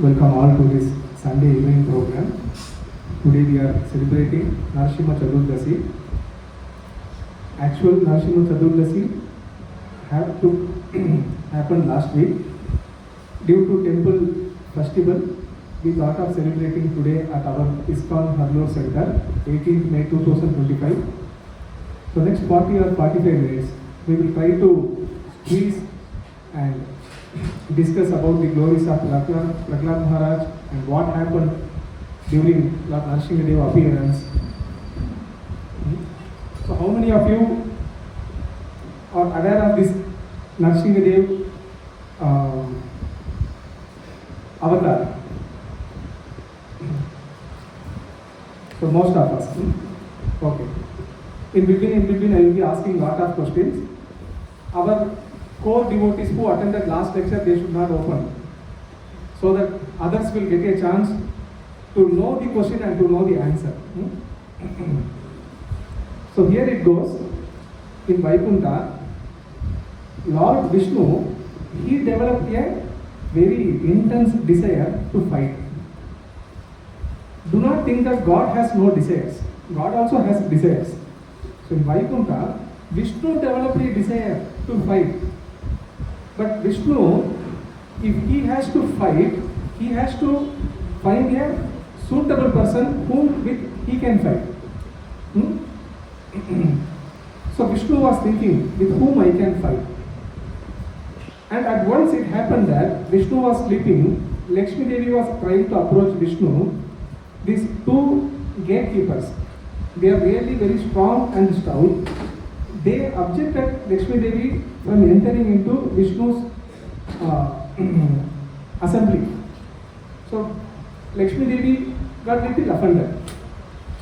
Welcome all to this Sunday evening program. Today we are celebrating Narasimha Jayanti. Actual Narasimha Jayanti had to happen last week. Due to temple festival, we thought of celebrating today at our ISKCON Haralur Center, 18th May 2025. So next 40 or 45 minutes, we will try to squeeze and discuss about the glories of Prahlad Maharaj and what happened during Lord Narasimhadeva appearance. So how many of you are aware of this Narasimhadeva avatar? So most of us. Okay. In between I will be asking lot of questions. Our core devotees who attended last lecture, they should not open, so that others will get a chance to know the question and to know the answer. So here it goes. In Vaikuntha, Lord Vishnu, he developed a very intense desire to fight. Do not think that God has no desires. God also has desires. So in Vaikuntha, Vishnu developed a desire to fight. But Vishnu, if he has to fight, he has to find a suitable person whom with he can fight. So Vishnu was thinking, with whom I can fight. And at once it happened that Vishnu was sleeping, Lakshmi Devi was trying to approach Vishnu. These two gatekeepers, they are really very strong and stout. They objected Lakshmi Devi from entering into Vishnu's assembly. So Lakshmi Devi got little offended.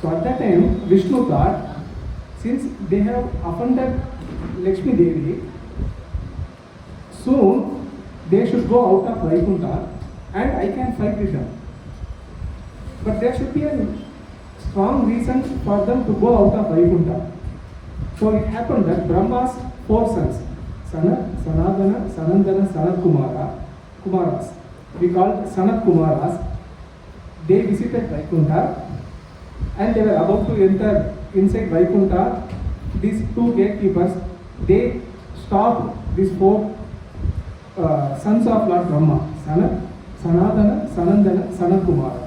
So at that time, Vishnu thought, since they have offended Lakshmi Devi, soon they should go out of Vaikuntha and I can fight with them. But there should be a strong reason for them to go out of Vaikuntha. So it happened that Brahma's 4 sons, Sanat, Sanadana, Sanandana, Sanat Kumaras, we called Sanat Kumaras, they visited Vaikuntha and they were about to enter inside Vaikuntha. These two gatekeepers, they stopped these 4 sons of Lord Brahma, Sanat, Sanadana, Sanandana, Sanat Kumara.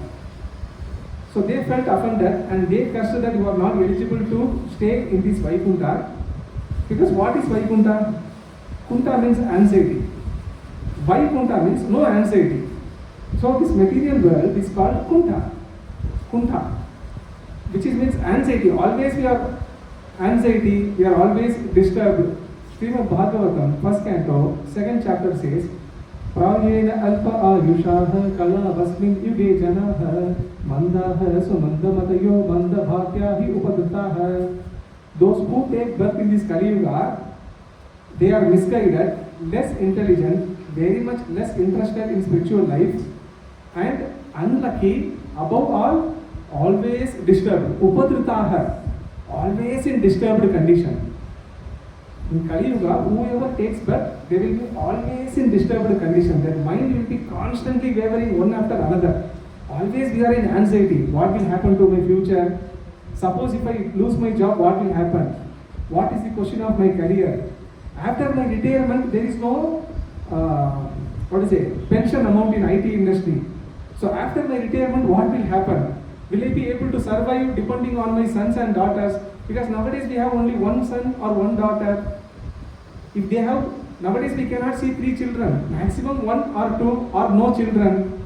So they felt offended and they cursed that you are not eligible to stay in this Vaikuntha. Because what is Vaikuntha? Kunta means anxiety. Vaikuntha means no anxiety. So this material world is called Kunta, which means anxiety. Always we are anxiety, we are always disturbed. Srimad Bhagavatam, 1st canto, 2nd chapter says, Prahyena alpa ayushaha kala vasmin yuge janaha mandaha sumandamatayo mandabhakyahi upadritaha. Those who take birth in this Kali Yuga, they are misguided, less intelligent, very much less interested in spiritual life, and unlucky, above all, always disturbed. Upadritaha, always in disturbed condition. In Kali Yuga, whoever takes birth, they will be always in disturbed condition. Their mind will be constantly wavering one after another. Always we are in anxiety. What will happen to my future? Suppose if I lose my job, what will happen? What is the question of my career? After my retirement, there is no pension amount in IT industry. So after my retirement, what will happen? Will I be able to survive depending on my sons and daughters? Because nowadays we have only one son or one daughter. If they have, nowadays we cannot see 3 children, maximum 1 or 2 or no children.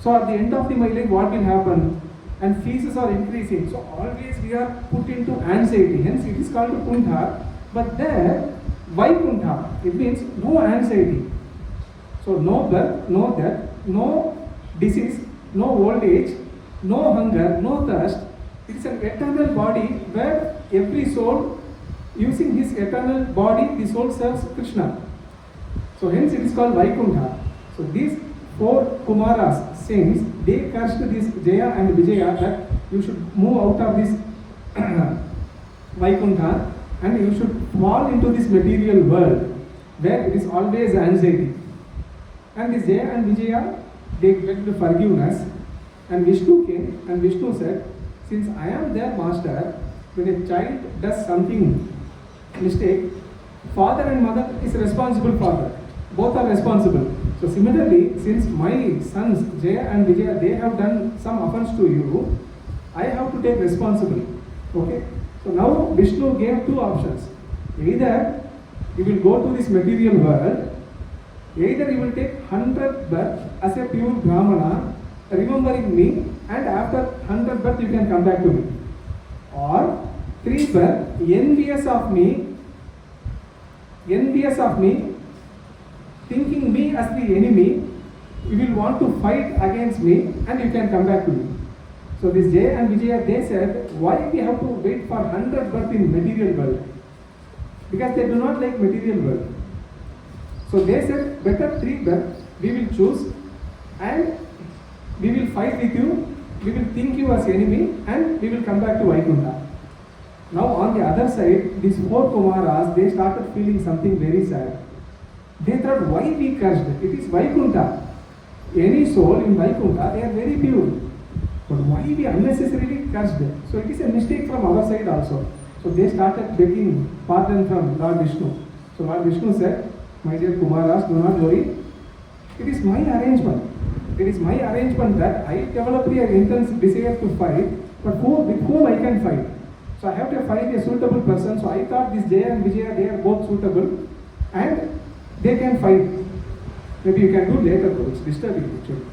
So at the end of my life, what will happen? And fees are increasing. So always we are put into anxiety. Hence it is called Kuntha. But there, Vaikuntha, it means no anxiety. So no birth, no death, no disease, no old age, no hunger, no thirst. It is an eternal body where every soul, using his eternal body, the soul serves Krishna. So hence it is called Vaikuntha. So these 4 Kumaras, saints, they cursed this Jaya and Vijaya that you should move out of this Vaikuntha and you should fall into this material world where it is always anxiety. And this Jaya and Vijaya, they begged forgiveness, and Vishnu came and Vishnu said, since I am their master, when a child does something mistake, father and mother is responsible for that. Both are responsible. So similarly, since my sons Jaya and Vijaya, they have done some offense to you, I have to take responsibility. Okay? So now Vishnu gave 2 options. Either you will go to this material world, either you will take 100 birth as a pure Brahmana, remembering me, and after 100 birth you can come back to me. Or 3 birth, envious of me, thinking me as the enemy, you will want to fight against me and you can come back to me. So this Jaya and Vijaya, they said, why we have to wait for 100 births in material world? Because they do not like material world. So they said, better 3 births we will choose, and we will fight with you, we will think you as enemy, and we will come back to Vaikuntha. Now on the other side, these 4 Kumaras, they started feeling something very sad. They thought, why we cursed? It is Vaikuntha. Any soul in Vaikuntha, they are very pure. But why we unnecessarily cursed? So it is a mistake from our side also. So they started begging pardon from Lord Vishnu. So Lord Vishnu said, my dear Kumaras, do not worry. It is my arrangement. It is my arrangement that I developed an intense desire to fight, but with whom I can fight? So I have to find a suitable person. So I thought this Jaya and Vijaya, they are both suitable and they can fight. Maybe you can do later though, it's disturbing actually.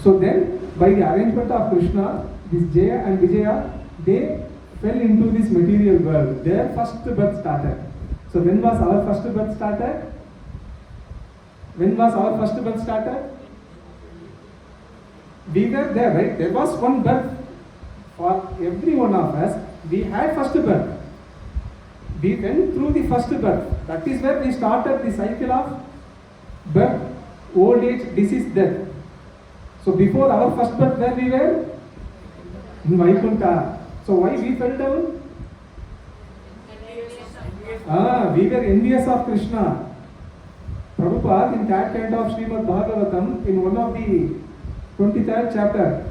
So then, by the arrangement of Krishna, this Jaya and Vijaya, they fell into this material world. Their first birth started. So when was our first birth started? When was our first birth started? We were there, right? There was one birth for every one of us. We had first birth. We went through the first birth. That is where we started the cycle of birth, old age, disease, death. So before our first birth, where we were? In Vaikuntha. So why we fell down? We were envious of Krishna. Prabhupada, in that kind of Srimad Bhagavatam, in one of the 20th chapter,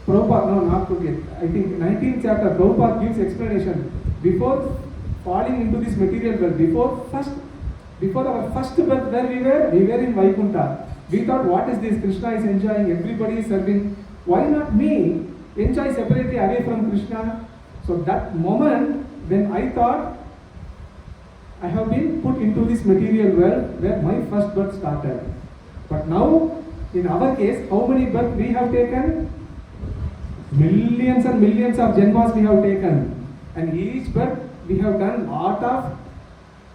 Prabhupada, no, not 20th, I think 19th chapter, Prabhupada gives explanation. Before falling into this material world, before our first birth, where we were in Vaikuntha. We thought, what is this? Krishna is enjoying, everybody is serving. Why not me? Enjoy separately away from Krishna. So that moment when I thought I have been put into this material world where my first birth started. But now, in our case, how many births we have taken? Millions and millions of janmas we have taken. And each birth we have done lot of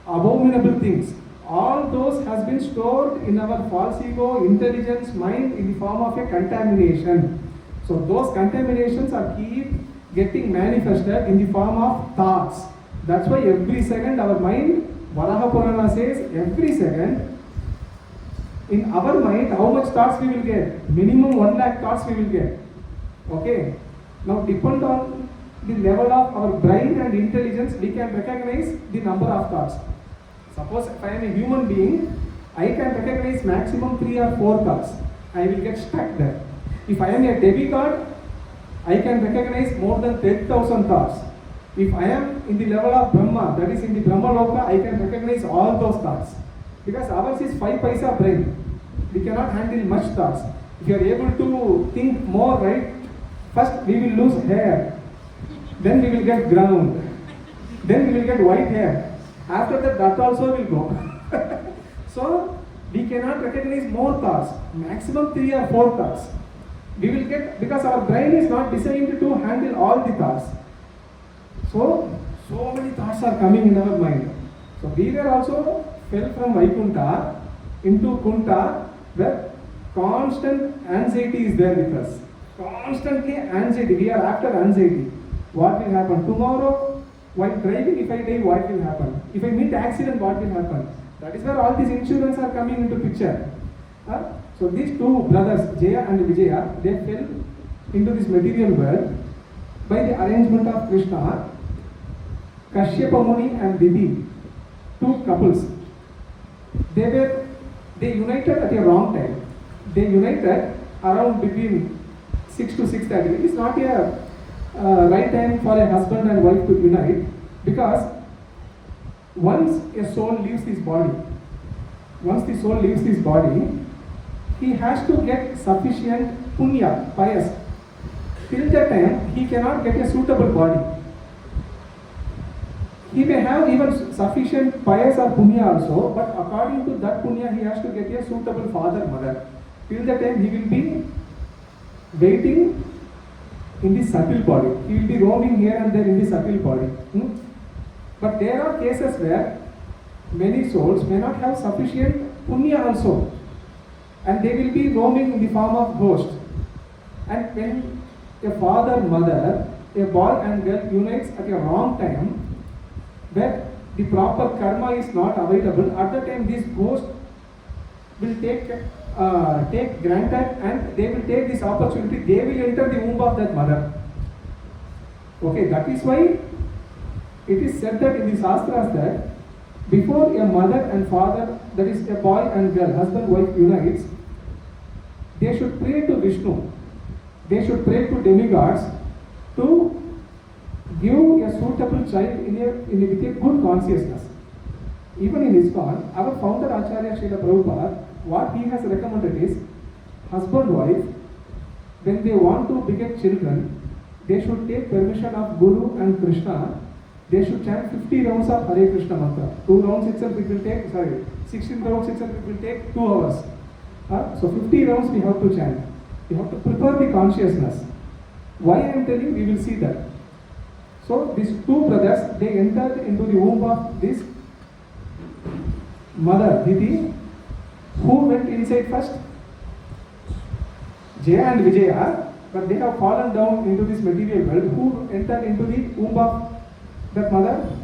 abominable things. All those has been stored in our false ego, intelligence, mind in the form of a contamination. So those contaminations are keep getting manifested in the form of thoughts. That's why every second our mind, Varaha Purana says, every second, in our mind, how much thoughts we will get? Minimum 1 lakh thoughts we will get. Okay? Now depend on the level of our brain and intelligence, we can recognize the number of thoughts. Suppose if I am a human being, I can recognize maximum 3 or 4 thoughts. I will get stuck there. If I am a demigod, I can recognize more than 10,000 thoughts. If I am in the level of Brahma, that is in the Brahma Loka, I can recognize all those thoughts. Because ours is 5 paisa brain. We cannot handle much thoughts. If you are able to think more, right, first we will lose hair. Then we will get ground. Then we will get white hair. After that also will go. So, we cannot recognize more thoughts. Maximum 3 or 4 thoughts. We will get, because our brain is not designed to handle all the thoughts. So many thoughts are coming in our mind. So we were also fell from Vaikuntha into Kunta, where constant anxiety is there with us. Constantly anxiety. We are after anxiety. What will happen tomorrow? While driving, if I die, what will happen? If I meet accident, what will happen? That is where all these insurance are coming into picture. So these 2 brothers, Jaya and Vijaya, they fell into this material world by the arrangement of Krishna. Kashyapa Muni and Didi, 2 couples, they united at a wrong time. They united around between 6 to 6:30. It is not a right time for a husband and wife to unite, because once a soul leaves this body, he has to get sufficient punya, pious. Till that time, he cannot get a suitable body. He may have even sufficient pious or punya also, but according to that punya, he has to get a suitable father, mother. Till that time, he will be waiting in the subtle body. He will be roaming here and there in the subtle body. But there are cases where many souls may not have sufficient punya also. and they will be roaming in the form of ghosts. And when a father, mother, a boy and girl unites at a wrong time, where the proper karma is not available, at the time this ghost will take granted, and they will take this opportunity, they will enter the womb of that mother. Okay, that is why it is said that in the Shastras that before a mother and father, that is a boy and girl, husband, wife unites, they should pray to Vishnu. They should pray to demigods to give a suitable child with a good consciousness. Even in ISKCON, our founder Acharya Srila Prabhupada, what he has recommended is, husband, wife, when they want to beget children, they should take permission of Guru and Krishna. They should chant 50 rounds of Hare Krishna mantra. 2 rounds itself it will take, 16 rounds itself it will take 2 hours. So 50 rounds we have to chant. We have to prepare the consciousness. Why I am telling, we will see that. So these 2 brothers, they entered into the womb of this mother, Diti. Who went inside first? Jaya and Vijaya, but they have fallen down into this material world. Who entered into the womb of that mother?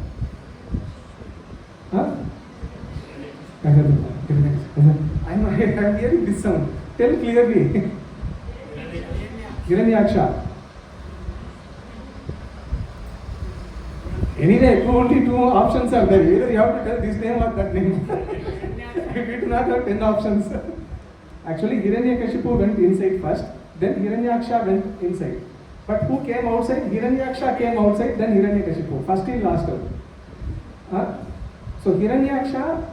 I'm hearing this sound. Tell clearly. Hiranyaksha. Anyway, only 2 options are there. Either you have to tell this name or that name. We do not have 10 options. Actually, Hiranyakashipu went inside first, then Hiranyaksha went inside. But who came outside? Hiranyaksha came outside, then Hiranyakashipu. First in, last out. So Hiranyaksha,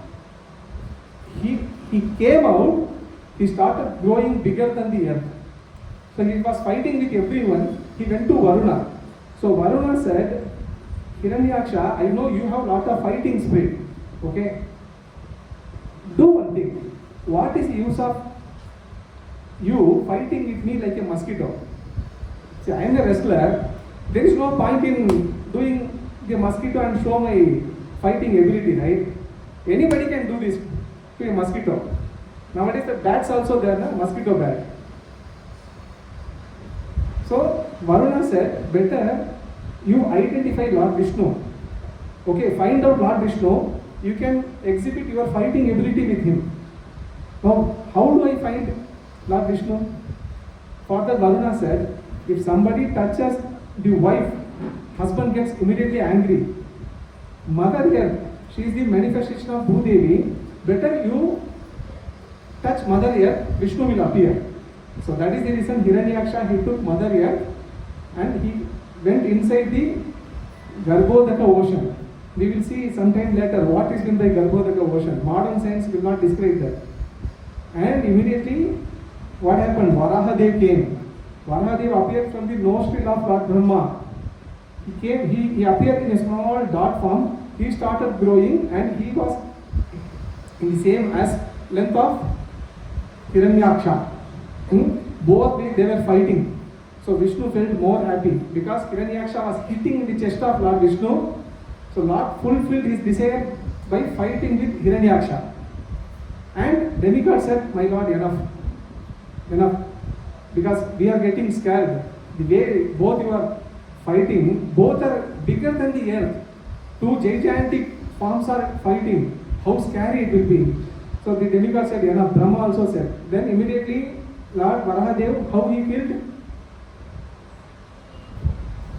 he came out, he started growing bigger than the earth. So he was fighting with everyone. He went to Varuna. So Varuna said, Hiranyaksha, I know you have lot of fighting spirit. Okay? Do one thing. What is the use of you fighting with me like a mosquito? See, I am a wrestler. There is no point in doing the mosquito and show my fighting ability, right? Anybody can do this to a mosquito. Nowadays the bats also there, na? Mosquito bat. So Varuna said, better you identify Lord Vishnu. Okay, find out Lord Vishnu. You can exhibit your fighting ability with him. Now, how do I find Lord Vishnu? Further, Varuna said, if somebody touches the wife, husband gets immediately angry. Mother here, she is the manifestation of Bhudevi. Better you touch mother here, Vishnu will appear. So that is the reason Hiranyaksha, he took mother here and he went inside the Garbhodaka ocean. We will see sometime later what is meant by Garbhodaka ocean. Modern science will not describe that. And immediately, what happened? Varahadev came. Varahadev appeared from the nostril of Lord Brahma. He appeared in a small dot form. He started growing and he was in the same as length of Hiranyaksha. Both they were fighting. So Vishnu felt more happy because Hiranyaksha was hitting in the chest of Lord Vishnu. So Lord fulfilled his desire by fighting with Hiranyaksha. And demigod said, my Lord, enough. Because we are getting scared. The way both you are fighting, both are bigger than the earth. 2 gigantic forms are fighting. How scary it will be. So the demigod said, enough. Brahma also said. Then immediately Lord Varahadev, how he killed?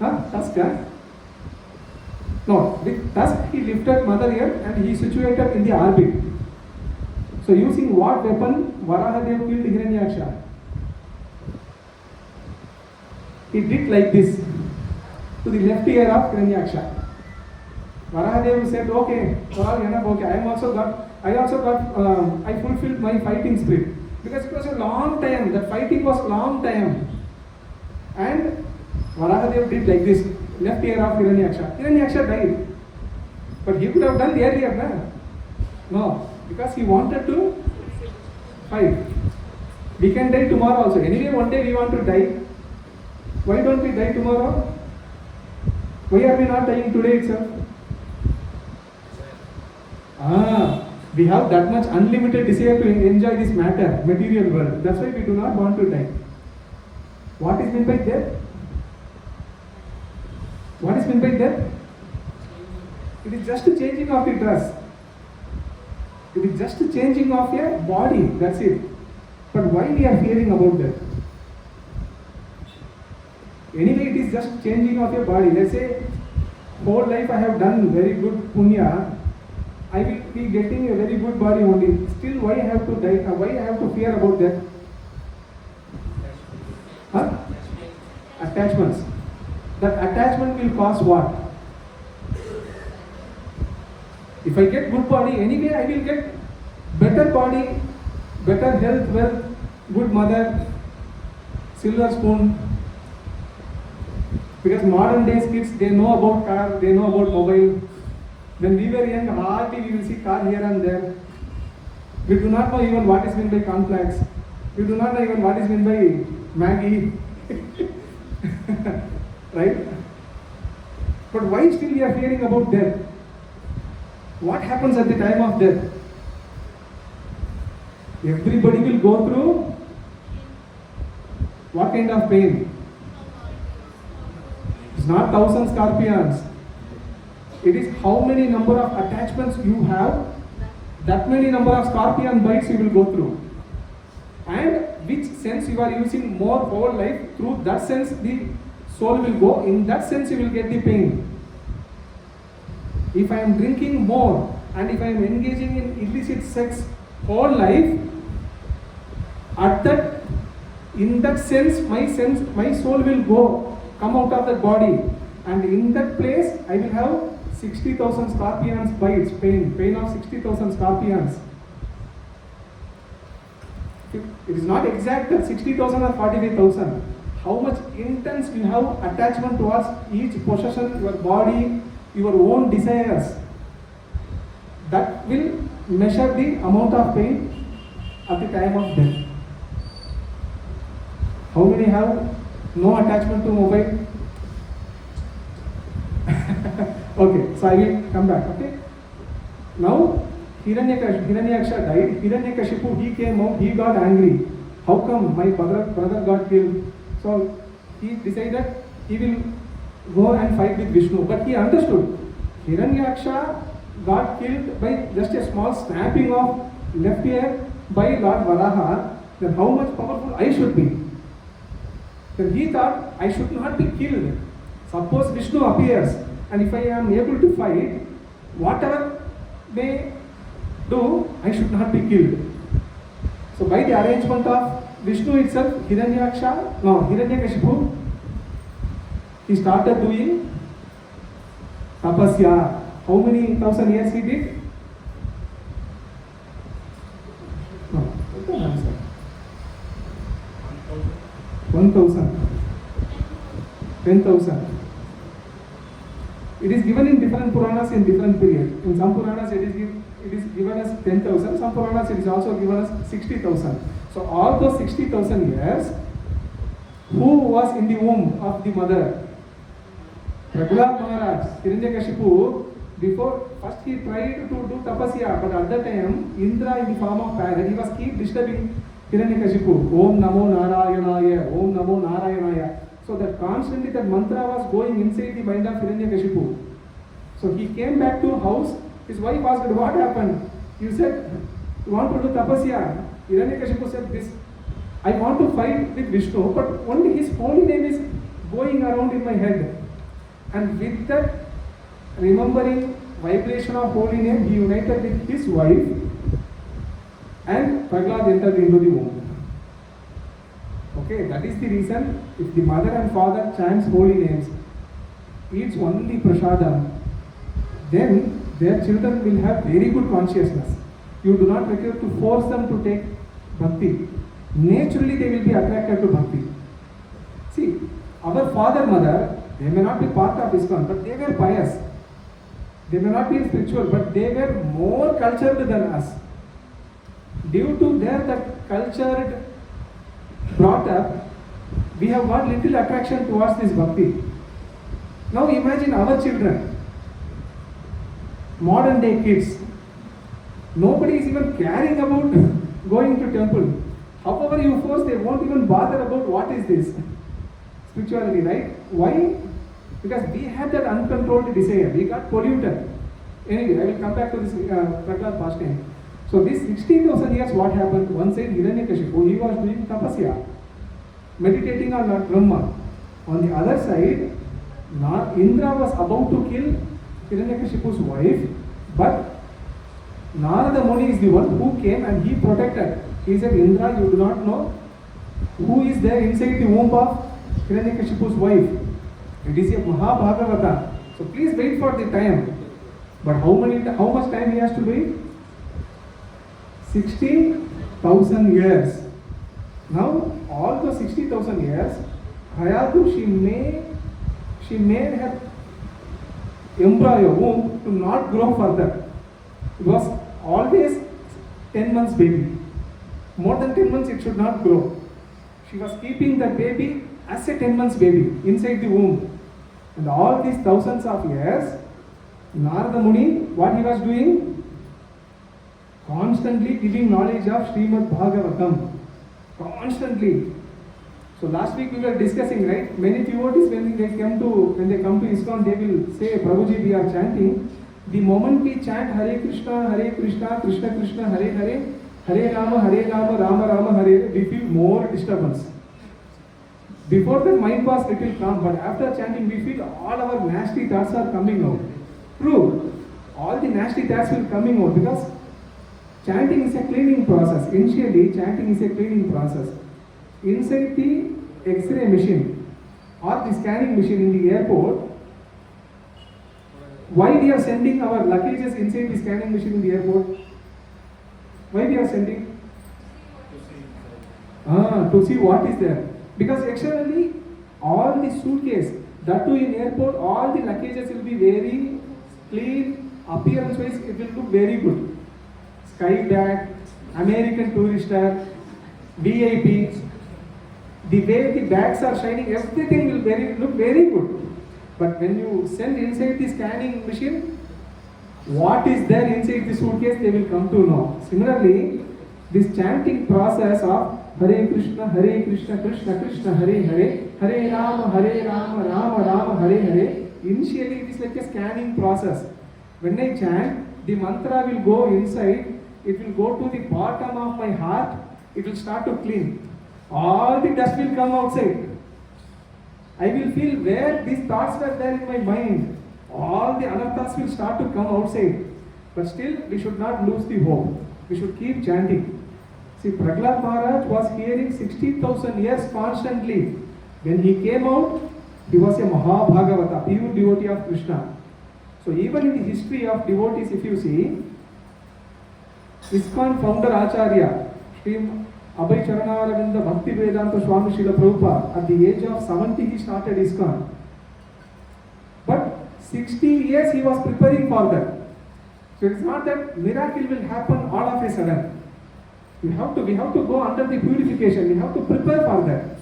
Tusk, No, with tusk he lifted mother earth and he situated in the orbit. So using what weapon Varahadev killed Hiranyaksha? He did like this to the left ear of Hiranyaksha. Varahadev said, okay, I fulfilled my fighting spirit. Because it was a long time, that fighting was long time. And Varahadev did like this, left ear of Hiranyaksha. Hiranyaksha died. But he could have done earlier, no, because he wanted to fight. We can die tomorrow also. Anyway, one day we want to die. Why don't we die tomorrow? Why are we not dying today itself? We have that much unlimited desire to enjoy this matter, material world. That's why we do not want to die. What is meant by death? What is meant by death? It is just a changing of the dress. It is just a changing of your body. That's it. But why we are fearing about that? Anyway, it is just changing of your body. Let's say, whole life I have done very good punya. I will be getting a very good body only. Still, why I have to die? Why I have to fear about that? Huh? Attachments. That attachment will cause what? If I get good body, anyway I will get better body, better health, wealth, good mother, silver spoon. Because modern days kids, they know about car, they know about mobile. When we were young, hardly we will see car here and there. We do not know even what is meant by complex. We do not know even what is meant by Maggie. Right? But why still we are fearing about death? What happens at the time of death? Everybody will go through what kind of pain? It's not 1,000 scorpions. It is how many number of attachments you have, that many number of scorpion bites you will go through. And which sense you are using more whole life, through that sense the soul will go, in that sense you will get the pain. If I am drinking more and if I am engaging in illicit sex whole life, in that sense my soul will go, come out of that body, and in that place I will have 60,000 scorpions bites, pain of 60,000 scorpions. It is not exact that 60,000 or 45,000. How much intense you have attachment towards each possession, your body, your own desires, that will measure the amount of pain at the time of death. How many have no attachment to mobile? Okay, so I will come back. Okay. Now Hiranyaksha died. Hiranyakashipu, he came out, he got angry. How come my brother got killed? So he decided he will go and fight with Vishnu. But he understood Hiranyaksha got killed by just a small snapping of left ear by Lord Varaha. Then how much powerful I should be? Then he thought, I should not be killed. Suppose Vishnu appears, and if I am able to fight, whatever they do, I should not be killed. So by the arrangement of Vishnu itself, Hiranyakashipu, he started doing tapasya. How many thousand years he did? No, 1,000. 10,000. It is given in different Puranas in different periods. In some Puranas it is given as 10,000. Some Puranas it is also given as 60,000. So all those 60,000 years, who was in the womb of the mother? Prahlad Maharaj, Hiranyakashipu, before, first he tried to do tapasya, but at that time, Indra in the form of parrot, he was keep disturbing Hiranyakashipu. Om Namo Narayanaya, Om Namo Narayanaya. So that constantly that mantra was going inside the mind of Hiranyakashipu. So he came back to house, his wife asked, what happened? You said, you want to do tapasya. Hiranyakashipu said this, I want to fight with Vishnu, but only his holy name is going around in my head. And with that remembering vibration of holy name, he united with his wife, and Prahlad entered into the womb. Okay, that is the reason, if the mother and father chants holy names, eats only prasadam, then their children will have very good consciousness. You do not require to force them to take bhakti. Naturally they will be attracted to bhakti. See, our father, mother, they may not be part of ISKCON, but they were pious. They may not be spiritual, but they were more cultured than us. Due to that cultured brought up, we have got little attraction towards this bhakti. Now imagine our children, modern day kids, Nobody is even caring about going to temple. However you force, they won't even bother about what is this spirituality, right? Why? Because we had that uncontrolled desire. We got polluted. Anyway, I will come back to this Prahlad past time. So this 60,000 years, what happened? One side Hiranyakashipu, he was doing tapasya, meditating on Lord Brahma. On the other side, Indra was about to kill Hiranyakashipu's wife, but Narada Muni is the one who came and he protected. He said, Indra, you do not know who is there inside the womb of Hiranyakashipu's wife. It is a Mahabhagavata. So please wait for the time. But how much time he has to wait? 60,000 years. Now, all those 60,000 years, Hayatu, she made her embryo womb to not grow further. It was always 10 months baby. More than 10 months it should not grow. She was keeping the baby as a 10 months baby inside the womb. And all these thousands of years, Narada Muni, what he was doing? Constantly giving knowledge of Srimad Bhagavatam. Constantly. So last week we were discussing, right? Many devotees when they come to ISKCON, they will say, Prabhuji, we are chanting. The moment we chant Hare Krishna, Krishna Krishna, Hare Hare, Hare Rama, Rama Rama, Hare, we feel more disturbance. Before that mind was little calm, but after chanting we feel all our nasty thoughts are coming out. True, all the nasty thoughts will coming out because chanting is a cleaning process. Initially, chanting is a cleaning process. Inside the X-ray machine or the scanning machine in the airport, why we are sending our luggages inside the scanning machine in the airport? Why we are sending? To see what is there. Because externally, all the suitcase, that too in airport, all the luggages will be very clean, appearance-wise, it will look very good. Sky bag, American tourister, VIP, the way the bags are shining, everything will look very good. But when you send inside the scanning machine, what is there inside the suitcase, they will come to know. Similarly, this chanting process of Hare Krishna, Krishna Krishna, Hare Hare, Hare Rama, Rama Rama, Hare Hare, initially it is like a scanning process. When I chant, the mantra will go inside, it will go to the bottom of my heart, it will start to clean. All the dust will come outside. I will feel where these thoughts were there in my mind. All the other thoughts will start to come outside. But still, we should not lose the hope. We should keep chanting. See, Prahlad Maharaj was hearing 60,000 years constantly. When he came out, he was a Mahabhagavata, pure devotee of Krishna. So even in the history of devotees, if you see, ISKCON founder Acharya, Sri Abhay Charanaravinda Bhakti Vedanta Swami Srila Prabhupada, at the age of 70 he started ISKCON. But 60 years he was preparing for that. So it's not that miracle will happen all of a sudden. We have to go under the purification. We have to prepare for that.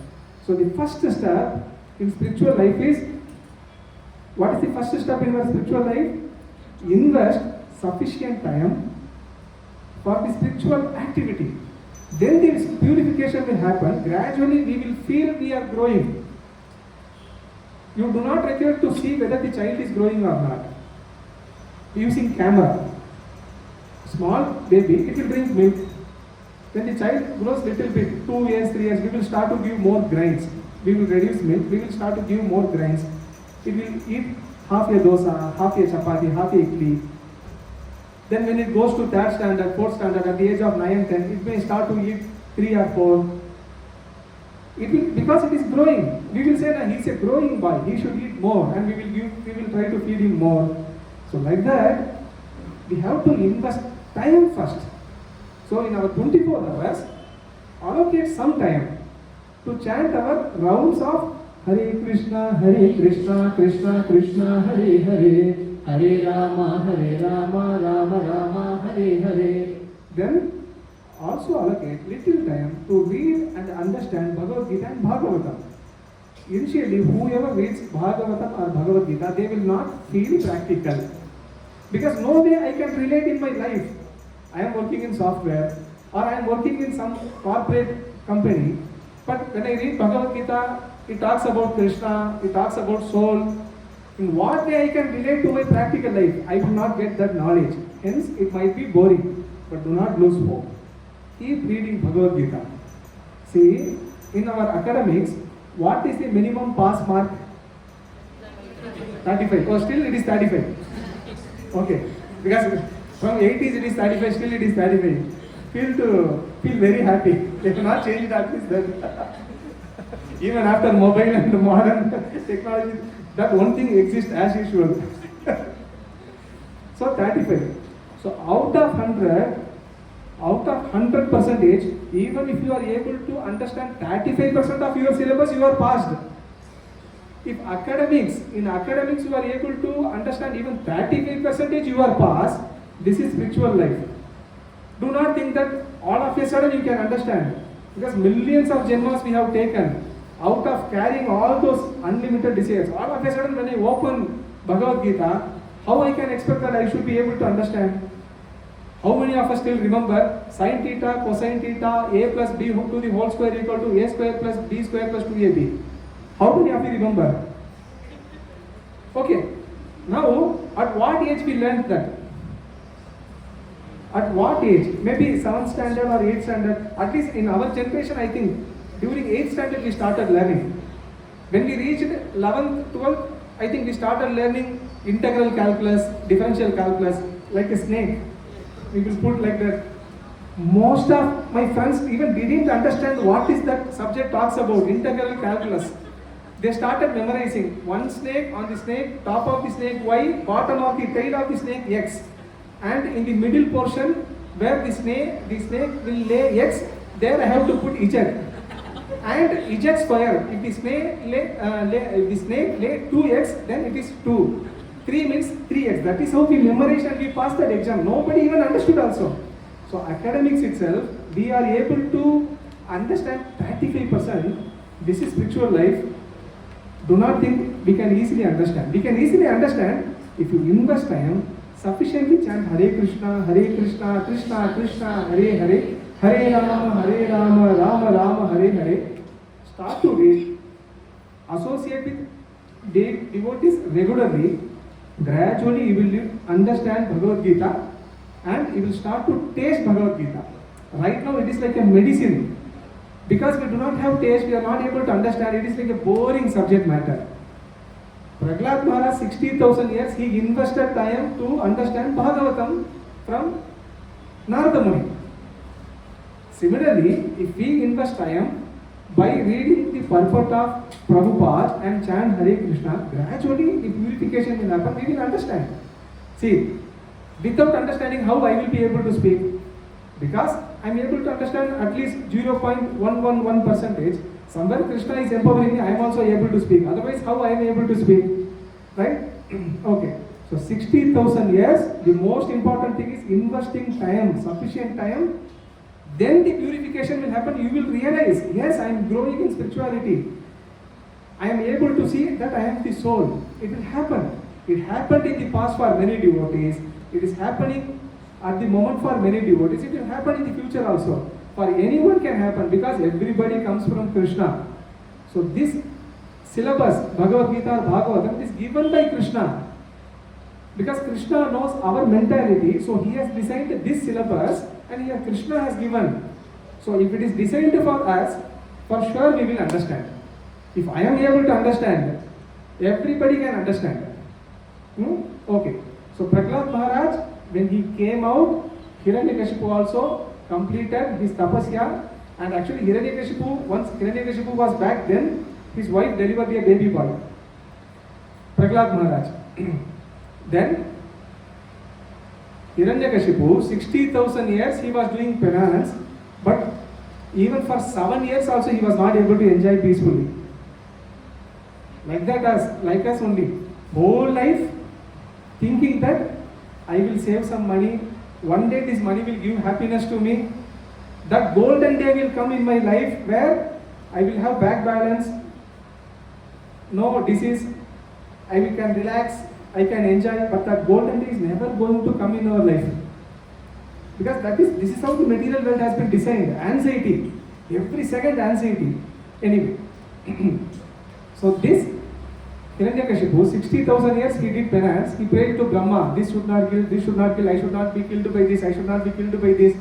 So the first step in spiritual life is, what is the first step in our spiritual life? Invest sufficient time for the spiritual activity. Then the purification will happen. Gradually we will feel we are growing. You do not require to see whether the child is growing or not. Using camera. Small baby, it will drink milk. When the child grows little bit, 2 years, 3 years, we will start to give more grains. We will reduce milk, we will start to give more grains. It will eat half a dosa, half a chapati, half a idli. Then when it goes to 3rd standard, 4th standard, at the age of 9, 10, it may start to eat 3 or 4. It will, because it is growing. We will say that he is a growing boy, he should eat more, and we will try to feed him more. So like that, we have to invest time first. So in our 24 hours, allocate some time to chant our rounds of Hare Krishna, Krishna Krishna, Hare Hare, Hare Rama, Rama Rama, Hare Hare. Then also allocate little time to read and understand Bhagavad Gita and Bhagavatam. Initially, whoever reads Bhagavatam or Bhagavad Gita, they will not feel practical. Because no way I can relate in my life. I am working in software, or I am working in some corporate company, but when I read Bhagavad Gita, it talks about Krishna, it talks about soul. In what way I can relate to my practical life? I will not get that knowledge. Hence, it might be boring, but do not lose hope. Keep reading Bhagavad Gita. See, in our academics, what is the minimum pass mark? 35. Oh, still it is 35. Okay, because from 80s it is 35, still it is 35. Feel very happy. They cannot change it at least then. Even after mobile and modern technology, that one thing exists as usual. So 35. So out of 100 percentage, even if you are able to understand 35% of your syllabus, you are passed. If in academics you are able to understand even 35%, you are passed. This is spiritual life. Do not think that all of a sudden you can understand, because millions of janmas we have taken out of carrying all those unlimited desires. All of a sudden when I open Bhagavad Gita, how I can expect that I should be able to understand? How many of us still remember sin theta, cosine theta, a plus b to the whole square equal to a square plus b square plus 2ab? How many of you remember? Okay, now at what age we learned that? At what age? Maybe 7th standard or 8th standard. At least in our generation, I think during 8th standard we started learning. When we reached 11th, 12th, I think we started learning integral calculus, differential calculus, like a snake. We will put like that. Most of my friends even didn't understand what is that subject talks about, integral calculus. They started memorizing one snake, on the snake, top of the snake y, bottom of the tail of the snake x. And in the middle portion where the snake will lay x, there I have to put z. And z square, if the snake lay 2x, then it is 2. 3 means 3x. That is how we memorized and we passed that exam. Nobody even understood also. So academics itself, we are able to understand 35%. This is spiritual life. Do not think we can easily understand. We can easily understand if you invest time. Sufficiently chant Hare Krishna, Krishna Krishna, Hare Hare, Hare Rama, Rama Rama, Hare Hare. Start to read. Associate with devotees regularly. Gradually you will understand Bhagavad Gita and you will start to taste Bhagavad Gita. Right now it is like a medicine. Because we do not have taste, we are not able to understand. It is like a boring subject matter. Prahlad Maharaj, 60,000 years, he invested time to understand Bhagavatam from Narada Muni. Similarly, if we invest time by reading the purport of Prabhupada and chant Hare Krishna, gradually the purification will happen, we will understand. See, without understanding how I will be able to speak? Because I am able to understand at least 0.111%. Somewhere Krishna is empowering me, I am also able to speak. Otherwise, how I am able to speak? Right? Okay. So 60,000 years, the most important thing is investing time, sufficient time. Then the purification will happen. You will realize, yes, I am growing in spirituality. I am able to see that I am the soul. It will happen. It happened in the past for many devotees. It is happening at the moment for many devotees. It will happen in the future also. For anyone can happen because everybody comes from Krishna. So this syllabus, Bhagavad Gita or Bhagavatam, is given by Krishna. Because Krishna knows our mentality, so he has designed this syllabus and here Krishna has given. So if it is designed for us, for sure we will understand. If I am able to understand, everybody can understand. Okay. So Prahlad Maharaj, when he came out, Hiranyakashipu also completed his tapasya, and actually Hiranyakashipu, once Hiranyakashipu was back, then his wife delivered a baby boy, Prahlad Maharaj. Then Hiranyakashipu, 60,000 years he was doing penance, but even for 7 years also he was not able to enjoy peacefully. Like that, like us only. Whole life thinking that I will save some money, one day this money will give happiness to me. That golden day will come in my life where I will have bank balance, no disease, I can relax, I can enjoy, but that golden day is never going to come in our life. Because this is how the material world has been designed. Anxiety, every second anxiety. Anyway, so this Hiranyakashipu, 60,000 years he did penance. He prayed to Brahma, this should not kill, this should not kill, I should not be killed by this, I should not be killed by this.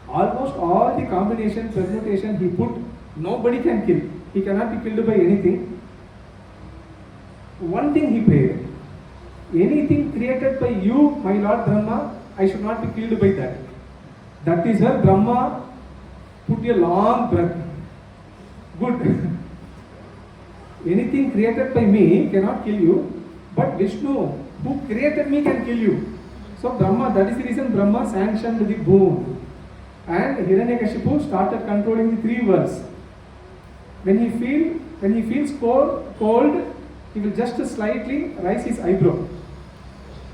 Almost all the combination, permutation he put, nobody can kill. He cannot be killed by anything. One thing he prayed, anything created by you, my Lord Brahma, I should not be killed by that. That is where Brahma put a long breath. Good. Anything created by me cannot kill you, but Vishnu, who created me, can kill you. So Brahma, that is the reason Brahma sanctioned the boon. And Hiranyakashipu started controlling the 3 worlds. When he feels cold, he will just slightly raise his eyebrow.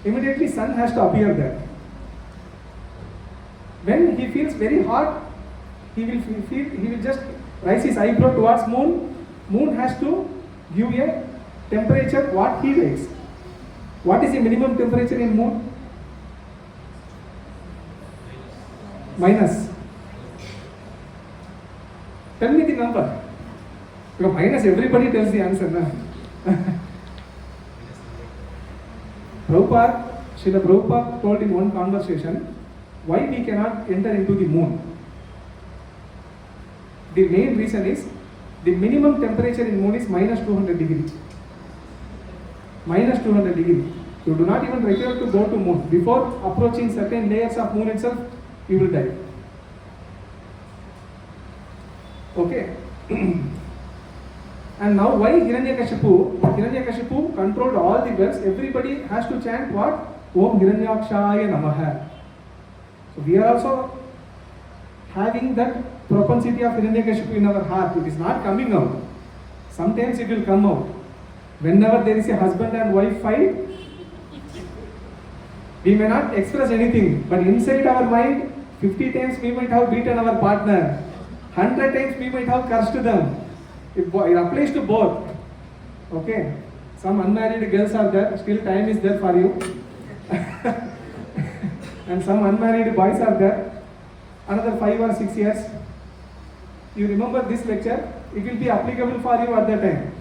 Immediately sun has to appear there. When he feels very hot, he will just raise his eyebrow towards moon. Moon has to give a temperature what he likes. What is the minimum temperature in moon? Minus. Tell me the number. Because minus, everybody tells the answer. Prabhupada, Srila Prabhupada told in one conversation, why we cannot enter into the moon. The main reason is, the minimum temperature in moon is minus 200 degrees. Minus 200 degrees. You do not even require to go to moon. Before approaching certain layers of moon itself, you will die. Okay. And now why Hiranyakashipu? Hiranyakashipu controlled all the wells. Everybody has to chant what? Om Hiranyakshaya Namaha. So we are also having that propensity of Hiranyakashipu in our heart. It is not coming out. Sometimes it will come out. Whenever there is a husband and wife fight, we may not express anything, but inside our mind, 50 times we might have beaten our partner, 100 times we might have cursed them. It applies to both. Okay. Some unmarried girls are there, still time is there for you. And some unmarried boys are there. Another 5 or 6 years. You remember this lecture, it will be applicable for you at that time.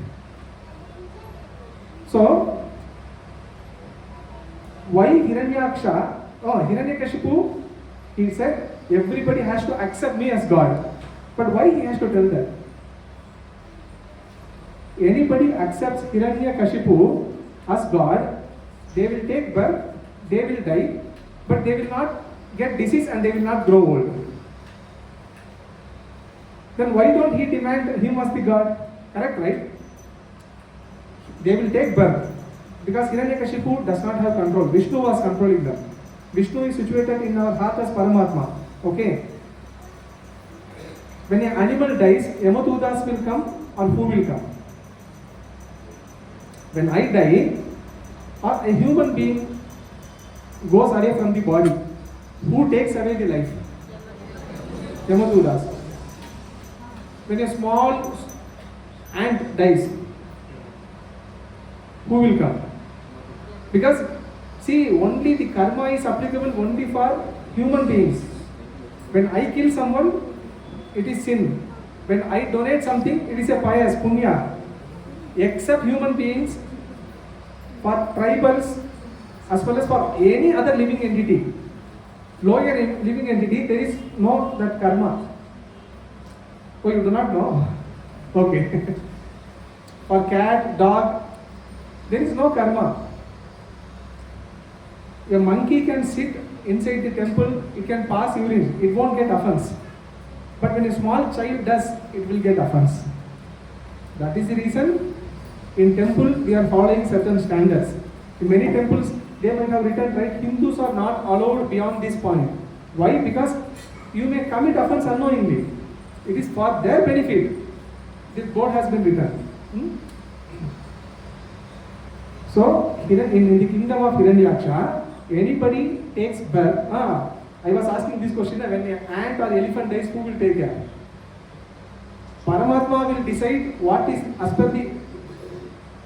So, why Hiranyakashipu, he said, everybody has to accept me as God. But why he has to tell that? Anybody accepts Hiranyakashipu as God, they will take birth, they will die, but they will not get disease and they will not grow old. Then why don't he demand him as the God? Correct, right? They will take birth. Because Hiranyakashipu does not have control. Vishnu was controlling them. Vishnu is situated in our heart as Paramatma. Okay? When an animal dies, Yamadutas will come or who will come? When I die, or a human being goes away from the body, who takes away the life? Yamadutas. When a small ant dies, who will come? Because, see, only the karma is applicable only for human beings. When I kill someone, it is sin. When I donate something, it is a pious, punya. Except human beings, for tribals, as well as for any other living entity, lower living entity, there is no that karma. Oh, you do not know? Okay. For cat, dog, there is no karma. A monkey can sit inside the temple, it can pass urine, it won't get offense. But when a small child does, it will get offense. That is the reason in temple we are following certain standards. In many temples, they might have written, right, Hindus are not allowed beyond this point. Why? Because you may commit offense unknowingly. It is for their benefit. This board has been written. So, in the kingdom of Hiranyaksha, anybody takes birth. I was asking this question, when an ant or elephant dies, who will take care? Paramatma will decide what is, as per the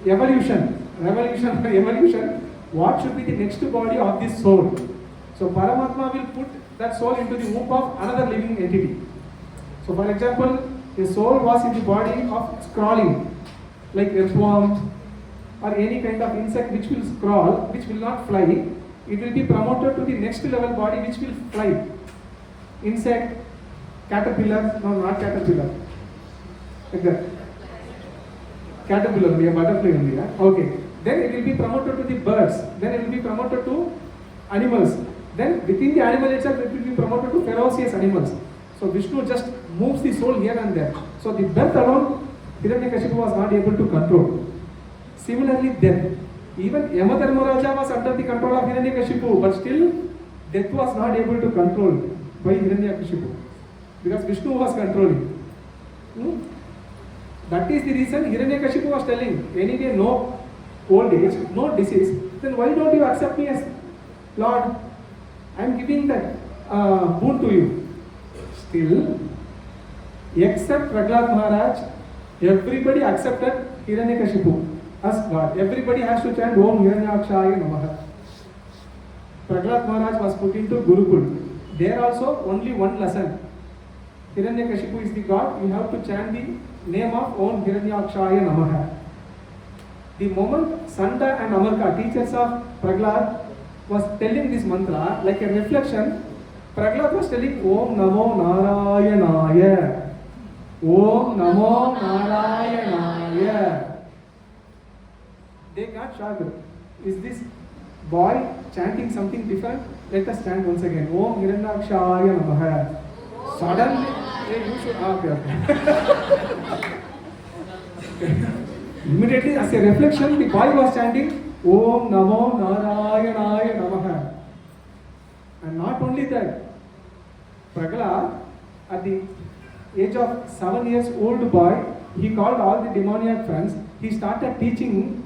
evolution, what should be the next body of this soul. So Paramatma will put that soul into the womb of another living entity. So for example, the soul was in the body of crawling, like earthworm or any kind of insect which will crawl, which will not fly. It will be promoted to the next level body which will fly. Insect, caterpillar, no, not caterpillar. Like that. Caterpillar only, a butterfly only. Okay. Then it will be promoted to the birds. Then it will be promoted to animals. Then within the animal itself, it will be promoted to ferocious animals. So Vishnu just moves the soul here and there. So the birth alone, Hiranyakashipu was not able to control. Similarly, death. Even Yamadharmaraja was under the control of Hiranyakashipu, but still death was not able to control by Hiranyakashipu, because Vishnu was controlling. That is the reason Hiranyakashipu was telling, anyway no old age, no disease, then why don't you accept me as Lord? I am giving that boon to you. Still, except Prahlad Maharaj, everybody accepted Hiranyakashipu as God. Everybody has to chant Om Hiranyakshaya Namaha. Prahlad Maharaj was put into Gurukul. There also only one lesson. Hiranyakashipu is the God. You have to chant the name of Om Hiranyakshaya Namaha. The moment Sanda and Amarka, teachers of Prahlad, was telling this mantra like a reflection, Prahlad was telling Om Namo Narayanaya. Om Namo Narayanaya. They got shocked. Is this boy chanting something different? Let us chant once again. Om Hiranyakshaya Namaha. Suddenly, you should. Okay. Immediately, as a reflection, the boy was chanting Om Namo Narayanaya Namaha. And not only that, Prahlad, at the age of 7 years old boy, he called all the demoniac friends. He started teaching,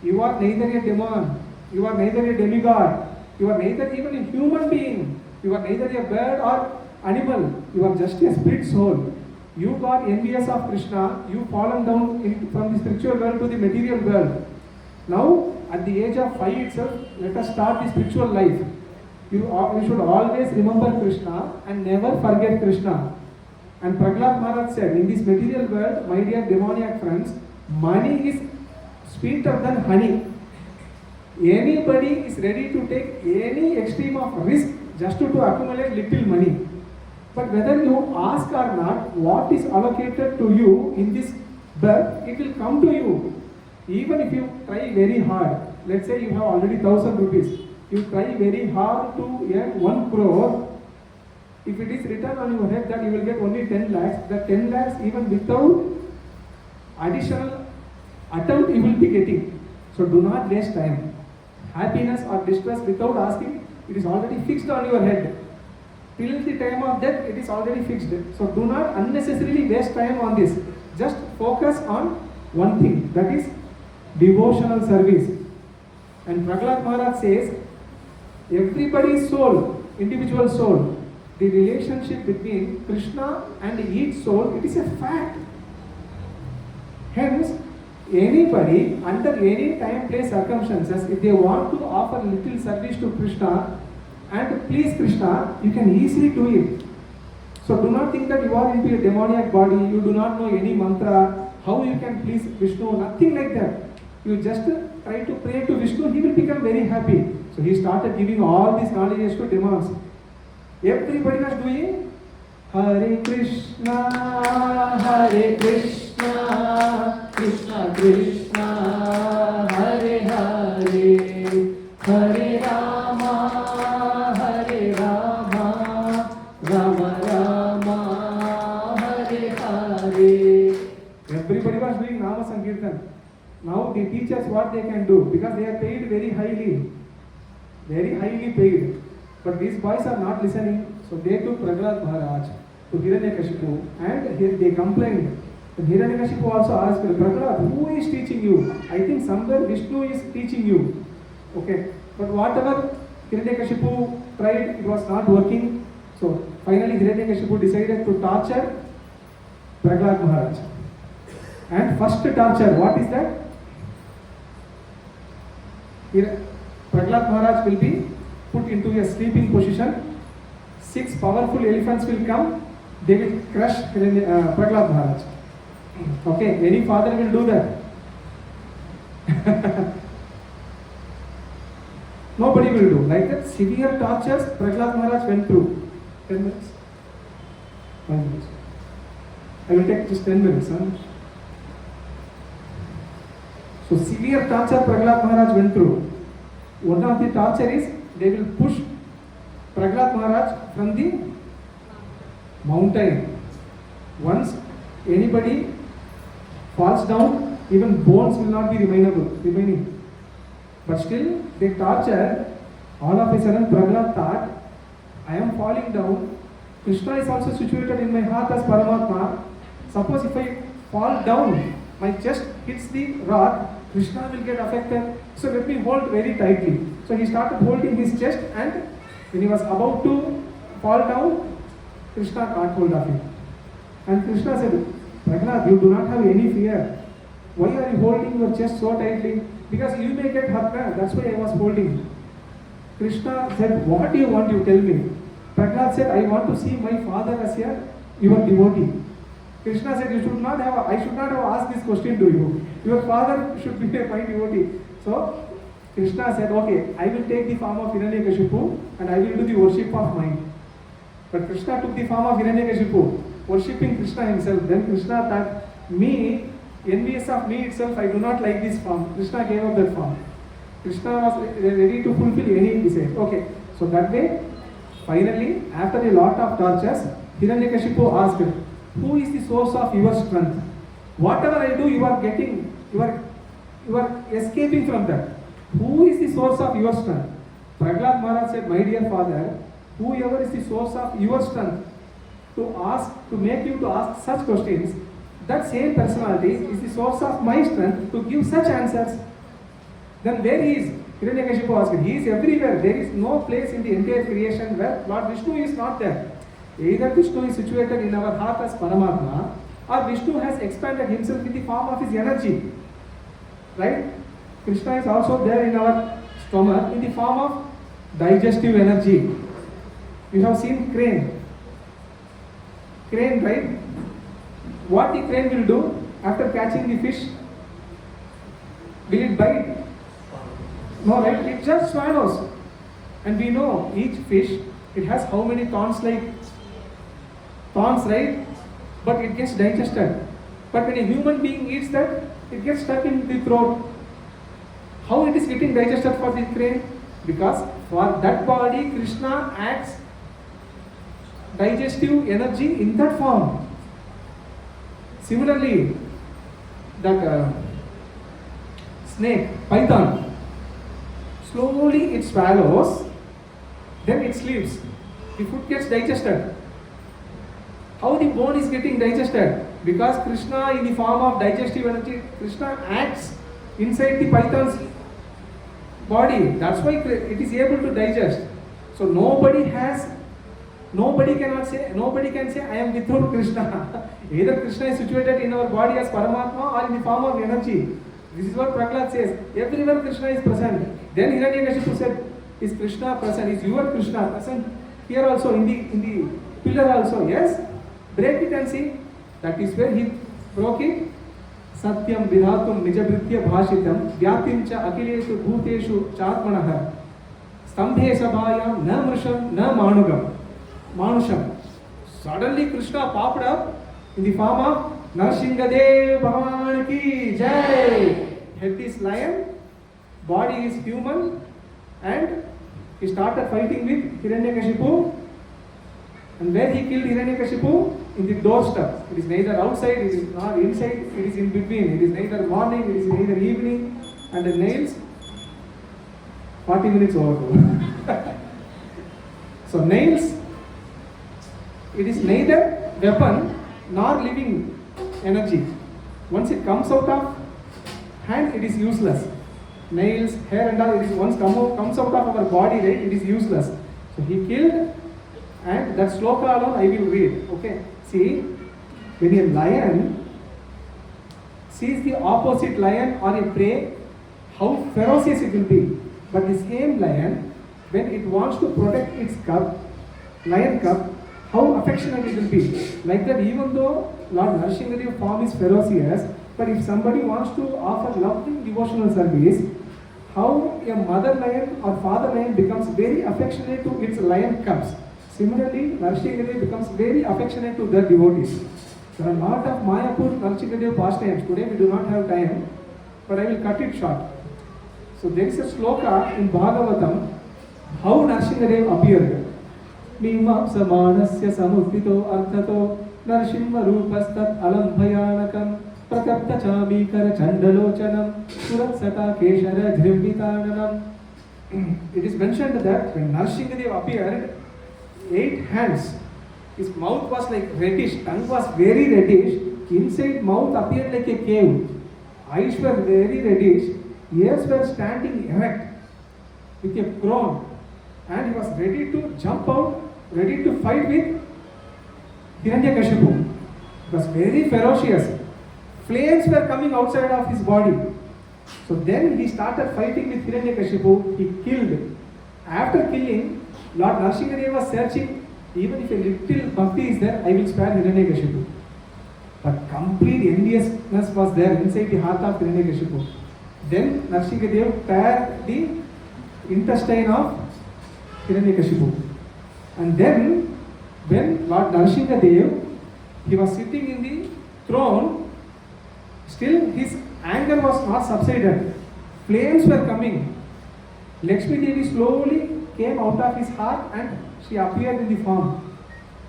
you are neither a demon, you are neither a demigod, you are neither even a human being, you are neither a bird or animal, you are just a spirit soul. You got envious of Krishna, you fallen down from the spiritual world to the material world. Now, at the age of 5 itself, let us start the spiritual life. You should always remember Krishna and never forget Krishna. And Prahlad Maharaj said, in this material world, my dear demoniac friends, money is sweeter than honey. Anybody is ready to take any extreme of risk just to accumulate little money. But whether you ask or not, what is allocated to you in this birth, it will come to you. Even if you try very hard, let's say you have already 1,000 rupees, you try very hard to earn 1 crore, if it is written on your head that you will get only 10 lakhs, the 10 lakhs even without additional attempt you will be getting. So do not waste time. Happiness or distress without asking, it is already fixed on your head. Till the time of death, it is already fixed. So do not unnecessarily waste time on this. Just focus on one thing, that is devotional service. And Prahlad Maharaj says, everybody's soul, individual soul, the relationship between Krishna and each soul, it is a fact. Hence, anybody under any time, place, circumstances, if they want to offer little service to Krishna and please Krishna, you can easily do it. So do not think that you are into a demoniac body, you do not know any mantra, how you can please Vishnu, nothing like that. You just try to pray to Vishnu, he will become very happy. So he started giving all these knowledges to demons. Everybody was doing Hare Krishna, Krishna Krishna, Hare Hare, Hare Rama, Rama Rama, Hare Hare. Everybody was doing Nama Sankirtan. Now the teachers, what they can do, because they are paid very highly paid. But these boys are not listening, so they took Prahlad Maharaj to Hiranyakashipu and they complained. And Hiranyakashipu also asked, Prahlad, who is teaching you? I think somewhere Vishnu is teaching you. Okay, but whatever Hiranyakashipu tried, it was not working. So finally Hiranyakashipu decided to torture Prahlad Maharaj. And first torture, what is that? Prahlad Maharaj will be put into a sleeping position. 6 powerful elephants will come. They will crush Prahlad Maharaj. Okay, any father will do that. Nobody will do. Like that, severe tortures Prahlad Maharaj went through. 10 minutes? 5 minutes. I will take just 10 minutes. Huh? So severe torture Prahlad Maharaj went through. One of the torture is they will push Prahlad Maharaj from the mountain. Once anybody falls down, even bones will not be remaining. But still, they torture. All of a sudden, Prahlad thought, I am falling down. Krishna is also situated in my heart as Paramatma. Suppose if I fall down, my chest hits the rock, Krishna will get affected. So let me hold very tightly. So he started holding his chest, and when he was about to fall down, Krishna caught hold of him. And Krishna said, Prahlad, you do not have any fear. Why are you holding your chest so tightly? Because you may get hurt. That's why I was holding. Krishna said, what do you want? You tell me. Prahlad said, I want to see my father as your devotee. Krishna said, I should not have asked this question to you. Your father should be my devotee. So Krishna said, okay, I will take the form of Hiranyakashipu and I will do the worship of mine. But Krishna took the form of Hiranyakashipu, worshipping Krishna himself. Then Krishna thought, me, envious of me itself, I do not like this form. Krishna gave up that form. Krishna was ready to fulfill any desire. Okay, so that way, finally, after a lot of tortures, Hiranyakashipu asked, who is the source of your strength? Whatever I do, you are escaping from that. Who is the source of your strength? Prahlad Maharaj said, my dear father, whoever is the source of your strength to make you to ask such questions, that same personality is the source of my strength to give such answers. Then where he is? Hiranyakashipu asked, he is everywhere. There is no place in the entire creation where Lord Vishnu is not there. Either Vishnu is situated in our heart as Paramatma, or Vishnu has expanded himself in the form of his energy. Right? Krishna is also there in our stomach in the form of digestive energy. You have seen crane. Crane, right? What the crane will do after catching the fish? Will it bite? No, right? It just swallows. And we know each fish, it has how many thorns, right? But it gets digested. But when a human being eats that, it gets stuck in the throat. How it is getting digested for the crane? Because for that body, Krishna adds digestive energy in that form. Similarly, that snake, python, slowly it swallows, then it sleeps. The food gets digested. How the bone is getting digested? Because Krishna, in the form of digestive energy, Krishna acts inside the python's body. That's why it is able to digest. So nobody can say, I am without Krishna. Either Krishna is situated in our body as Paramatma or in the form of energy. This is what Prahlad says. Everywhere Krishna is present. Then Hiranyakashipu said, is Krishna present? Is your Krishna present? Here also, in the pillar also. Yes? Break it and see. That is where he broke it. Satyam vidhatum nijabhritya bhashitam vyapim cha akileshu bhuteshu chatmanaha stambhe sabhayam na mrisham na manusham. Suddenly Krishna popped up in the form of Narasimhadeva Bhagavan ki jai. Head is lion, body is human, and he started fighting with Hiranyakashipu. And where he killed Hiranyakashipu? In the doorstep. It is neither outside, it is not inside, it is in between. It is neither morning, it is neither evening. And the nails, 40 minutes over. So nails, it is neither weapon nor living energy. Once it comes out of hand, it is useless. Nails, hair and all, it is once comes out of our body, right, it is useless. So he killed, and that sloka alone I will read. Okay. See, when a lion sees the opposite lion or a prey, how ferocious it will be. But the same lion, when it wants to protect its cub, lion cub, how affectionate it will be. Like that, even though Lord Narasimhadeva form is ferocious, but if somebody wants to offer loving devotional service, how a mother lion or father lion becomes very affectionate to its lion cubs. Similarly, Narasimhadeva becomes very affectionate to the devotees. There are a lot of Mayapur Narasimhadeva pastimes. Today we do not have time, but I will cut it short. So there is a sloka in Bhagavatam, how Narasimhadeva appeared. Mimamsamanasya samudvito arthato Narasimha rupastat alam bhayanakam prakapta chamikara chandalochanam suratsata keshara dhrimvitananam. It is mentioned that when Narasimhadeva appeared, 8 hands, his mouth was like reddish, tongue was very reddish, inside mouth appeared like a cave, eyes were very reddish, ears were standing erect with a crown, and he was ready to jump out, ready to fight with Hiranyakashipu. It was very ferocious. Flames were coming outside of his body. So then he started fighting with Hiranyakashipu. He killed. After killing, Lord Narasimhadeva was searching, even if a little bhakti is there, I will spare Hiranyakashipu. But complete enviousness was there inside the heart of Hiranyakashipu. Then Narasimhadeva tear the intestine of Hiranyakashipu. And then, when Lord Narasimhadeva, he was sitting in the throne, still his anger was not subsided. Flames were coming. Lakshmi Devi slowly came out of his heart and she appeared in the form.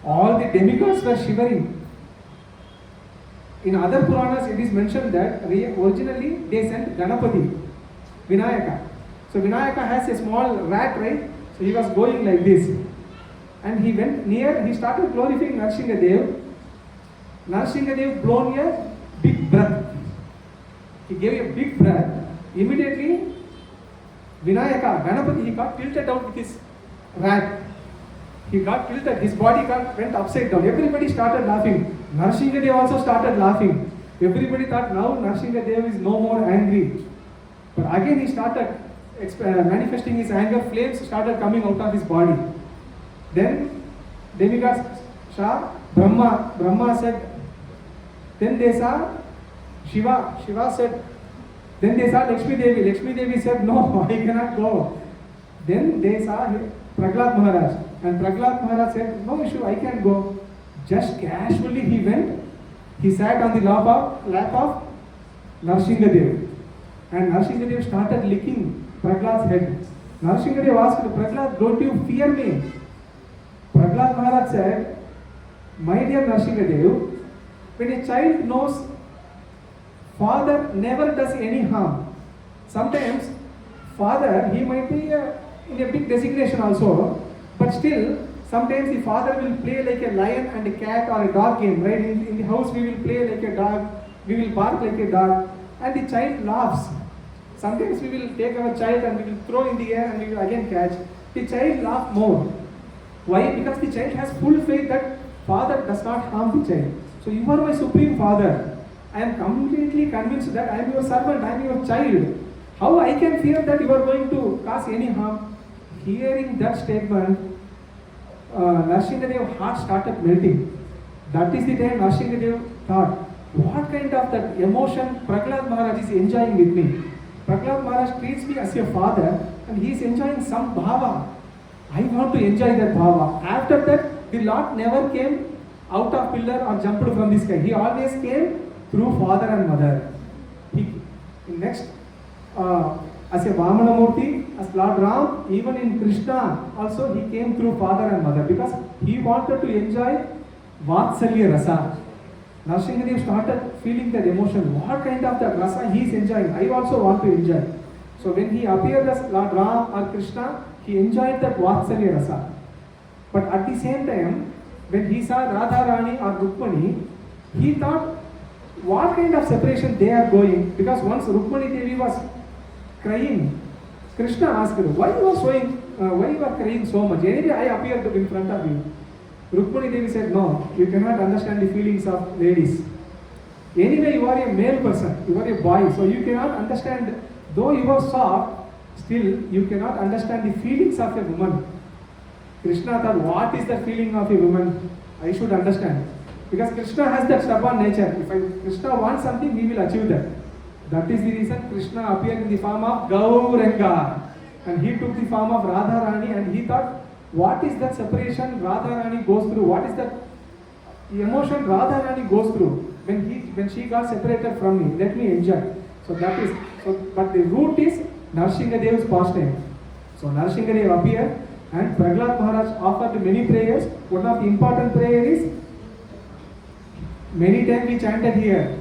All the demigods were shivering. In other Puranas, it is mentioned that originally they sent Ganapati, Vinayaka. So Vinayaka has a small rat, right? So he was going like this. And he went near, he started glorifying Narasimhadeva. Narasimhadeva blown a big breath. He gave a big breath. Immediately, Vinayaka, Ganapati, he got tilted out with his rat. He got tilted, his body went upside down. Everybody started laughing. Narasimhadeva also started laughing. Everybody thought now Narasimhadeva is no more angry. But again he started manifesting his anger. Flames started coming out of his body. Then demigods saw Brahma said, then they saw Shiva said, then they saw Lakshmi Devi said, no, I cannot go. Then they saw Prahlad Maharaj, and Prahlad Maharaj said, no issue, I can go. Just casually he went, he sat on the lap of Narasimhadeva, and Narasimhadeva started licking Prahlad's head. Narasimhadeva asked, Prahlad, don't you fear me? Prahlad Maharaj said, my dear Narasimhadeva, when a child knows father never does any harm, sometimes father, he might be in a big designation also, but still, sometimes the father will play like a lion and a cat or a dog game, right? In the house we will play like a dog, we will bark like a dog, and the child laughs. Sometimes we will take our child and we will throw in the air and we will again catch. The child laughs more. Why? Because the child has full faith that father does not harm the child. So you are my supreme father. I am completely convinced that I am your servant, I am your child. How I can fear that you are going to cause any harm? Hearing that statement, Narasimhadeva's heart started melting. That is the time Narasimhadeva thought, what kind of that emotion Prahlad Maharaj is enjoying with me? Prahlad Maharaj treats me as a father and he is enjoying some bhava. I want to enjoy that bhava. After that, the Lord never came out of pillar or jumped from the sky. He always came through father and mother. Next, as a Vamana Murti, as Lord Ram, even in Krishna also he came through father and mother because he wanted to enjoy Vatsalya Rasa. Narasimhadeva started feeling that emotion. What kind of that rasa he is enjoying? I also want to enjoy. So when he appeared as Lord Ram or Krishna, he enjoyed that Vatsalya Rasa. But at the same time, when he saw Radharani or Rukmani, he thought, what kind of separation they are going? Because once Rukmani Devi was crying, Krishna asked her, why you are crying so much? Anyway, I appeared in front of you. Rukmani Devi said, no, you cannot understand the feelings of ladies. Anyway, you are a male person, you are a boy, so you cannot understand. Though you are soft, Still, you cannot understand the feelings of a woman. Krishna thought, what is the feeling of a woman? I should understand. Because Krishna has that stubborn nature. If Krishna wants something, he will achieve that. That is the reason Krishna appeared in the form of Gauranga. And he took the form of Radharani, and he thought, what is that separation Radharani goes through? What is that emotion Radharani goes through when she got separated from me? Let me enjoy. But the root is Narasimhadeva's pastime. So Narasimhadeva appeared, and Prahlad Maharaj offered many prayers. One of the important prayers is, many times we chanted here,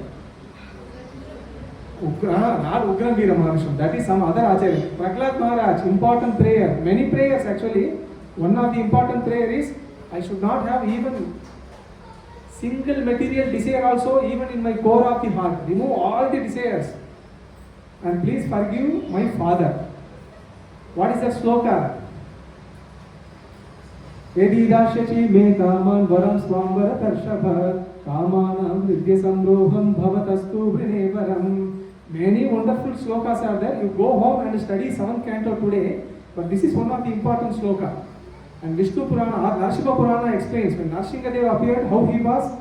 not Ugram Veera Maharasham, that is some other Acharya. Prahlad Maharaj, important prayer, many prayers actually. One of the important prayer is, I should not have even single material desire also, even in my core of the heart. Remove all the desires. And please forgive my father. What is that sloka? Yadi dashachi me kaman varam swambara tarshava kamanam vidya samroham bhavatastu vrinevaram. Many wonderful slokas are there. You go home and study 7th canto today, but this is one of the important sloka. And Vishnu Purana or Narasimha Purana explains when Narasimhadeva appeared, how he was.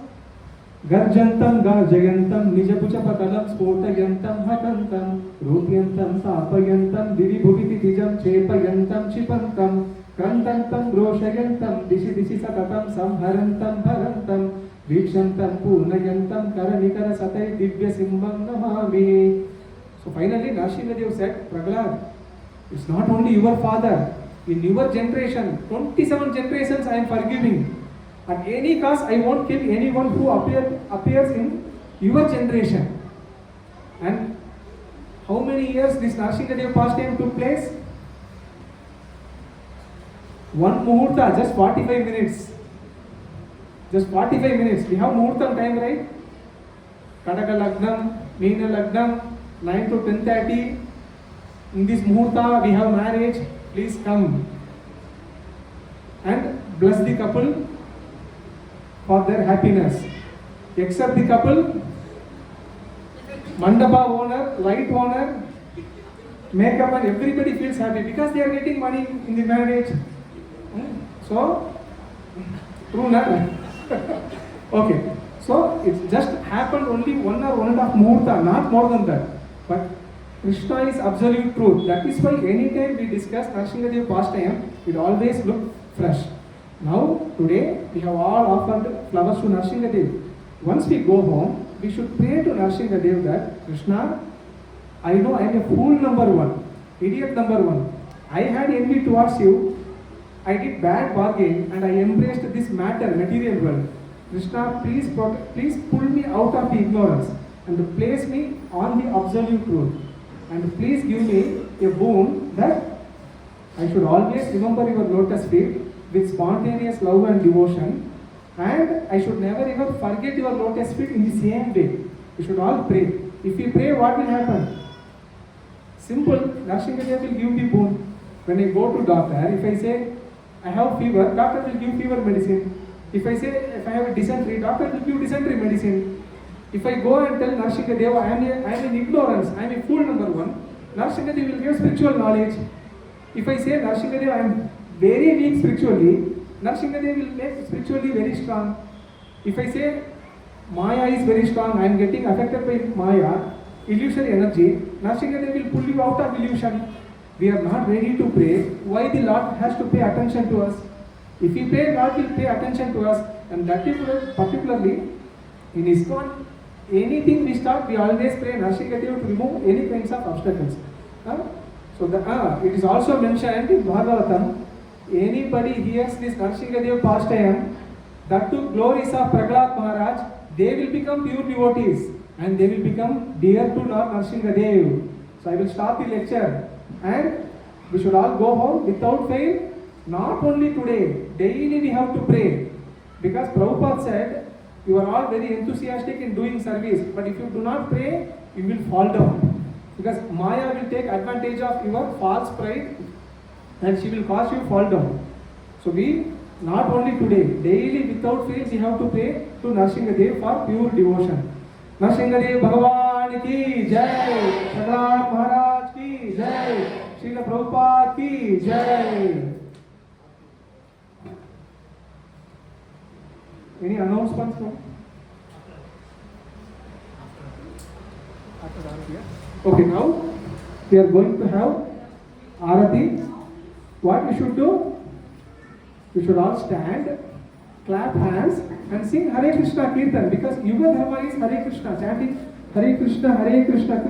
Garjantam Gajayantam Nijapuchapatalam Spotayantam Hatantam Rupyantam Tapayantam Diribhuviti Dijam Chepayantam Chipantam Krantantam Roshayantam Dishi Satatam Samharantam Bharantam Vikshantam Purnayantam Karanikara Satai Divya Simbam Namami. So finally Narasimhadeva said, Prahlad, it's not only your father. In your generation, 27 generations I am forgiving. At any cost, I won't kill anyone who appears in your generation. And how many years this Narasimhadeva pastime took place? One muhurta, just 45 minutes. Just 45 minutes. We have muhurtam time, right? Kataka Lagnam, Meena Lagnam, 9 to 10:30. In this muhurta, we have marriage. Please come and bless the couple for their happiness. Except the couple, mandapa owner, light owner, makeup, and everybody feels happy because they are getting money in the marriage. So, true, na? Okay. So, it just happened only 1 or 1.5 muhurta, not more than that. But Krishna is absolute truth. That is why anytime we discuss Narasimhadeva pastime, it always look fresh. Now, today, we have all offered flowers to Narasimhadeva. Once we go home, we should pray to Narasimhadeva that, Krishna, I know I am a fool number 1, idiot number 1. I had envy towards you. I did bad bargain and I embraced this matter, material world. Krishna, please pull me out of the ignorance and place me on the absolute truth. And please give me a boon that I should always remember your lotus feet with spontaneous love and devotion, and I should never ever forget your lotus feet in the same way. We should all pray. If we pray, what will happen? Simple. Narasimhadeva will give the boon. When I go to doctor, if I say I have fever, doctor will give fever medicine. If I say if I have a dysentery, doctor will give dysentery medicine. If I go and tell Narasimhadeva I am in ignorance, I am a fool number 1, Narasimhadeva will give spiritual knowledge. If I say Narasimhadeva I am very weak spiritually, Narasimhadeva will make spiritually very strong. If I say Maya is very strong, I am getting affected by Maya, illusory energy, Narasimhadeva will pull you out of illusion. We are not ready to pray. Why the Lord has to pay attention to us? If we pray, Lord will pay attention to us. And that is particularly in ISKCON, anything we start, we always pray Narasimhadeva to remove any kinds of obstacles. So it is also mentioned in Bhagavatam, anybody hears this Narasimhadeva pastime, that too glories of Prahlad Maharaj, they will become pure devotees and they will become dear to Lord Narasimhadeva. So I will stop the lecture and we should all go home without fail. Not only today, daily we have to pray. Because Prabhupada said, you are all very enthusiastic in doing service, but if you do not pray, you will fall down. Because Maya will take advantage of your false pride and she will cause you fall down. So we, not only today, daily without fail, we have to pray to Narasimhadeva for pure devotion. Narasimhadeva Bhagavan ki Jai, Prahlad Maharaj ki Jai, Srila Prabhupada ki Jai. Any announcements? Okay, now we are going to have Arati. What we should do? We should all stand, clap hands and sing Hare Krishna Kirtan, because Yuga Dharma is Hare Krishna, chanting Hare Krishna, Krishna